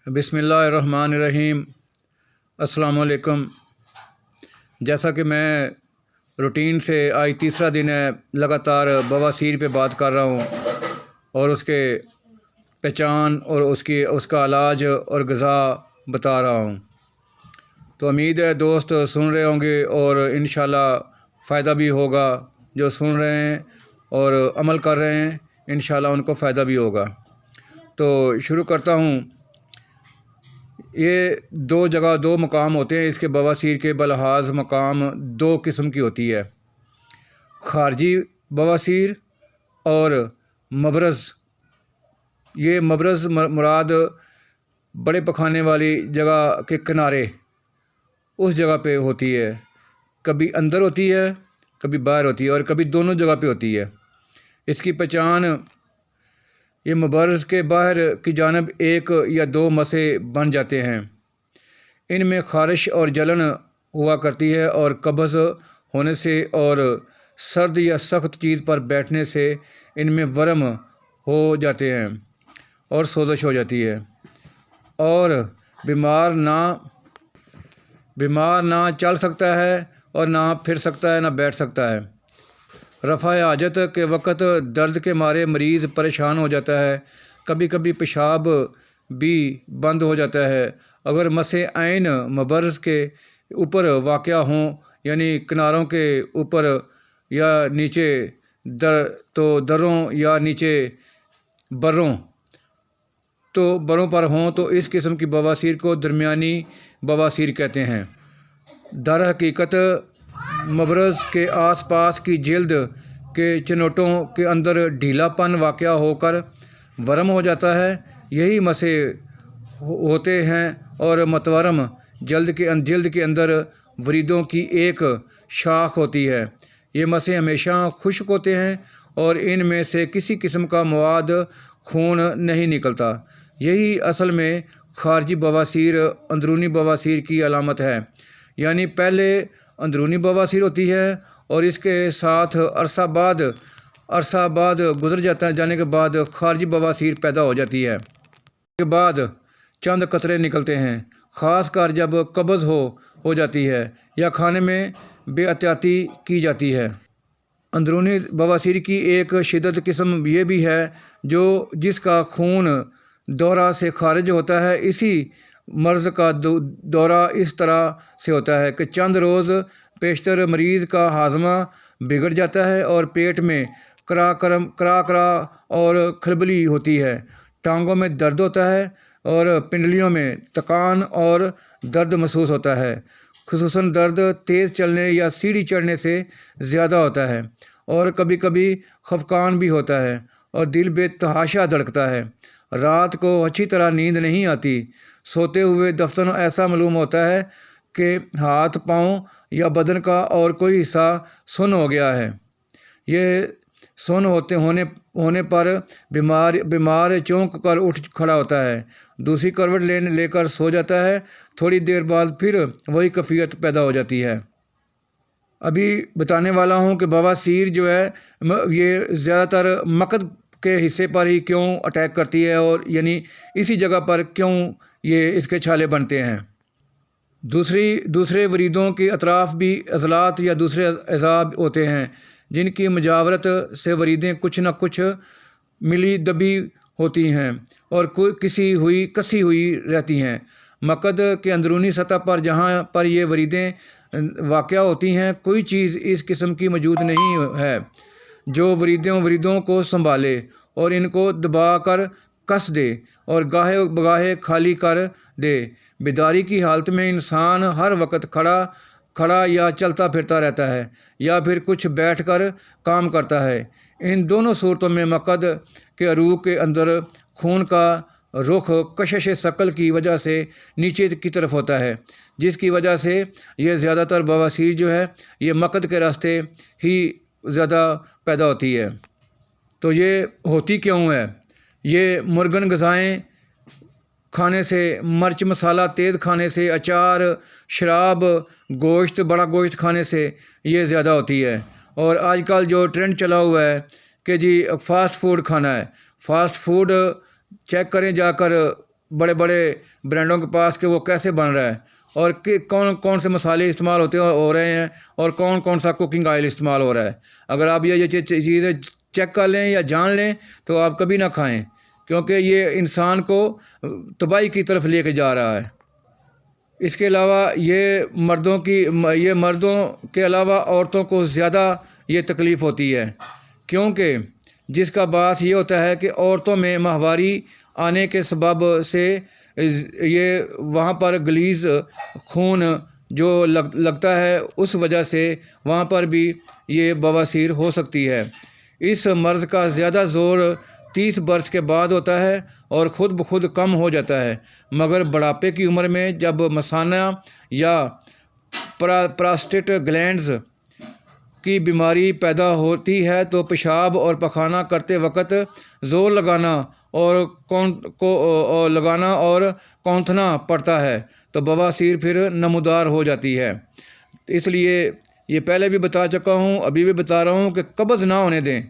बिस्मिल्लाहिर्रहमानिर्रहीम। अस्सलाम वालेकुम। जैसा कि मैं रूटीन से आज तीसरा दिन है लगातार बवासीर पे बात कर रहा हूँ और उसके पहचान और उसका इलाज और ग़िज़ा बता रहा हूँ। तो उम्मीद है दोस्त सुन रहे होंगे और इंशाल्लाह फ़ायदा भी होगा। जो सुन रहे हैं और अमल कर रहे हैं इंशाल्लाह उनको फ़ायदा भी होगा। तो शुरू करता हूँ। ये दो मकाम होते हैं इसके बवासीर के बलहाज मकाम दो किस्म की होती है, खारजी बवासीर और मबरज़। ये मबरज़ मुराद बड़े पखाने वाली जगह के किनारे उस जगह पे होती है, कभी अंदर होती है कभी बाहर होती है और कभी दोनों जगह पे होती है। इसकी पहचान ये मबरज़ के बाहर की जानब एक या दो मसे बन जाते हैं। इनमें ख़ारिश और जलन हुआ करती है और कब्ज़ होने से और सर्द या सख्त चीज़ पर बैठने से इनमें वरम हो जाते हैं और सोजश हो जाती है और बीमार ना चल सकता है और ना फिर सकता है ना बैठ सकता है। रफ़ा हाजत के वक़्त दर्द के मारे मरीज़ परेशान हो जाता है, कभी कभी पेशाब भी बंद हो जाता है। अगर मसे ऐन मबरज़ के ऊपर वाक़या हों यानी किनारों के ऊपर या नीचे दरों या नीचे बरों पर हों तो इस किस्म की बवासीर को दरमियानी बवासीर कहते हैं। दर हकीकत मबरज़ के आसपास की जिल्द के चनोटों के अंदर ढीलापन वाक़या होकर वरम हो जाता है। यही मसे होते हैं और मतवरम जल्द के अंदर वरीदों की एक शाख होती है। ये मसे हमेशा खुश्क होते हैं और इनमें से किसी किस्म का मवाद खून नहीं निकलता। यही असल में खारजी बवासीर अंदरूनी बवासीर की अलामत है। यानी पहले अंदरूनी बवासीर होती है और इसके साथ अरसा बाद गुजर जाने के बाद खारजी बवासीर पैदा हो जाती है। के बाद चंद कतरे निकलते हैं, ख़ास कर जब कब्ज़ हो जाती है या खाने में बेअहतियाती की जाती है। अंदरूनी बवासीर की एक शिद्दत किस्म ये भी है जिसका खून दौरा से खारिज होता है। इसी मर्ज़ का दौरा इस तरह से होता है कि चंद रोज़ पेशतर मरीज़ का हाजमा बिगड़ जाता है और पेट में करा और खलबली होती है। टांगों में दर्द होता है और पिंडलियों में थकान और दर्द महसूस होता है। खुसूसन दर्द तेज़ चलने या सीढ़ी चढ़ने से ज़्यादा होता है और कभी कभी खफकान भी होता है और दिल बेतहाशा धड़कता है। रात को अच्छी तरह नींद नहीं आती। सोते हुए दफ्तरों ऐसा मालूम होता है कि हाथ पाँव या बदन का और कोई हिस्सा सुन्न हो गया है। ये सुन्न होने पर बीमार चौंक कर उठ खड़ा होता है, दूसरी करवट लेकर सो जाता है। थोड़ी देर बाद फिर वही कैफियत पैदा हो जाती है। अभी बताने वाला हूँ कि बवासीर जो है ये ज़्यादातर मकद के हिस्से पर ही क्यों अटैक करती है और यानी इसी जगह पर क्यों ये इसके छाले बनते हैं। दूसरे वरीदों के अतराफ़ भी अज़लात या दूसरे अज़ाब होते हैं जिनकी मुजावरत से वरीदें कुछ न कुछ मिली दबी होती हैं और कसी हुई रहती हैं। मकद के अंदरूनी सतह पर जहाँ पर ये वरीदें वाक़या होती हैं कोई चीज़ इस किस्म की मौजूद नहीं है जो वरीदों को संभाले और इनको दबा कर कस दे और गाहे बगाहे खाली कर दे। बेदारी की हालत में इंसान हर वक्त खड़ा या चलता फिरता रहता है या फिर कुछ बैठकर काम करता है। इन दोनों सूरतों में मकद के अरूक के अंदर खून का रुख कशिश शकल की वजह से नीचे की तरफ होता है, जिसकी वजह से ये ज़्यादातर बवासीर जो है ये मकद के रास्ते ही ज़्यादा पैदा होती है। तो ये होती क्यों है? ये मुर्गन ग़िज़ाएँ खाने से, मिर्च मसाला तेज़ खाने से, अचार, शराब, बड़ा गोश्त खाने से ये ज़्यादा होती है। और आजकल जो ट्रेंड चला हुआ है कि जी फ़ास्ट फूड खाना है, फ़ास्ट फूड चेक करें जाकर बड़े बड़े ब्रांडों के पास कि वो कैसे बन रहा है और कि कौन कौन से मसाले इस्तेमाल हो रहे हैं और कौन कौन सा कुकिंग ऑयल इस्तेमाल हो रहा है। अगर आप ये चीज़ें चेक कर लें या जान लें तो आप कभी ना खाएं, क्योंकि ये इंसान को तबाही की तरफ लेके जा रहा है। इसके अलावा ये मर्दों के अलावा औरतों को ज़्यादा ये तकलीफ़ होती है, क्योंकि जिसका बास ये होता है कि औरतों में माहवारी आने के सबब से ये वहाँ पर गलीज़ खून जो लगता है, उस वजह से वहाँ पर भी ये बवासीर हो सकती है। इस मर्ज़ का ज़्यादा ज़ोर 30 वर्ष के बाद होता है और ख़ुद ब खुद कम हो जाता है, मगर बुढ़ापे की उम्र में जब मसाना या प्रोस्टेट ग्लैंड्स की बीमारी पैदा होती है तो पेशाब और पखाना करते वक्त ज़ोर लगाना और कौंथना पड़ता है तो बवासीर फिर नमूदार हो जाती है। इसलिए ये पहले भी बता चुका हूँ, अभी भी बता रहा हूँ कि कब्ज़ ना होने दें।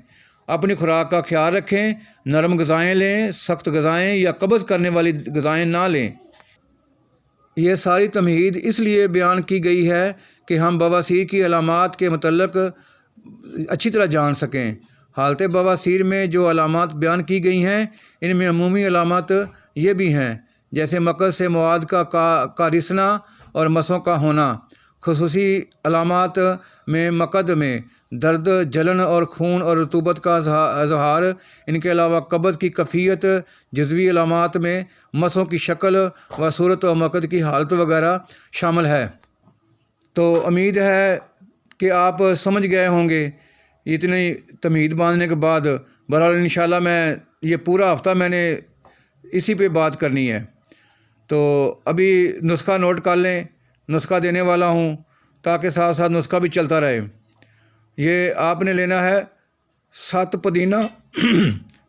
अपनी खुराक का ख्याल रखें, नरम ग़िज़ाएँ लें, सख्त ग़िज़ाएँ या कब्ज़ करने वाली ग़िज़ाएँ ना लें। ये सारी तमहीद इसलिए बयान की गई है कि हम बवासीर की अलामात के मतलब अच्छी तरह जान सकें। हालत बवासीर में जो अलामात बयान की गई हैं, इनमें अमूमी अलामात ये भी हैं, जैसे मकज़ से मवाद का रिसना और मसों का होना। खुसूसी अलामात में मकद में दर्द, जलन और खून और रतूबत का इज़हार। इनके अलावा कब्ज़ की कैफियत, जज़वी अलामात में मसों की शक्ल व सूरत और मकद की हालत वगैरह शामिल है। तो उम्मीद है कि आप समझ गए होंगे इतनी तमहीद बांधने के बाद। बहरहाल इंशाल्लाह मैं ये पूरा हफ़्ता मैंने इसी पे बात करनी है। तो अभी नुस्खा नोट कर लें, नुस्खा देने वाला हूँ ताकि साथ साथ नुस्खा भी चलता रहे। ये आपने लेना है 7 पुदीना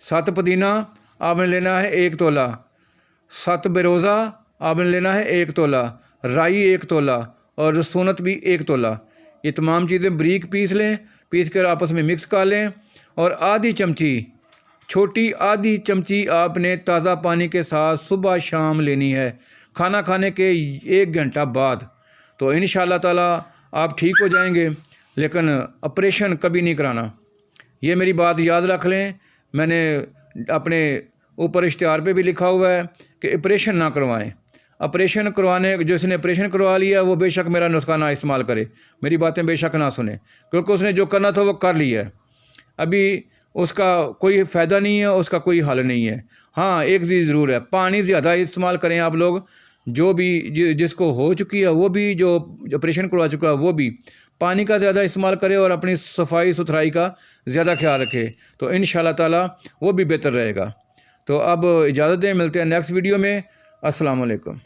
7 पुदीना आपने लेना है 1 तोला, 7 बेरोज़ा आपने लेना है 1 तोला, राई 1 तोला और रसूनत भी 1 तोला। ये तमाम चीज़ें बारीक पीस कर आपस में मिक्स कर लें और छोटी आधी चमची आपने ताज़ा पानी के साथ सुबह शाम लेनी है, खाना खाने के 1 घंटा बाद। तो इंशाअल्लाह ताला आप ठीक हो जाएंगे, लेकिन ऑपरेशन कभी नहीं कराना। ये मेरी बात याद रख लें। मैंने अपने ऊपर इश्तिहार पे भी लिखा हुआ है कि ऑपरेशन ना करवाएं। ऑपरेशन करवाने जिसने ऑपरेशन करवा लिया वो बेशक मेरा नुस्खा ना इस्तेमाल करे, मेरी बातें बेशक ना सुने, क्योंकि उसने जो करना था वो कर लिया है। अभी उसका कोई फ़ायदा नहीं है, उसका कोई हल नहीं है। हाँ, एक चीज़ ज़रूर है, पानी ज़्यादा इस्तेमाल करें आप लोग। जो भी जिसको हो चुकी है वो भी, जो ऑपरेशन करवा चुका है वो भी पानी का ज़्यादा इस्तेमाल करे और अपनी सफाई सुथराई का ज़्यादा ख्याल रखे, तो इंशाअल्लाह ताला वो भी बेहतर रहेगा। तो अब इजाज़त दें, मिलते हैं नेक्स्ट वीडियो में। अस्सलाम वालेकुम।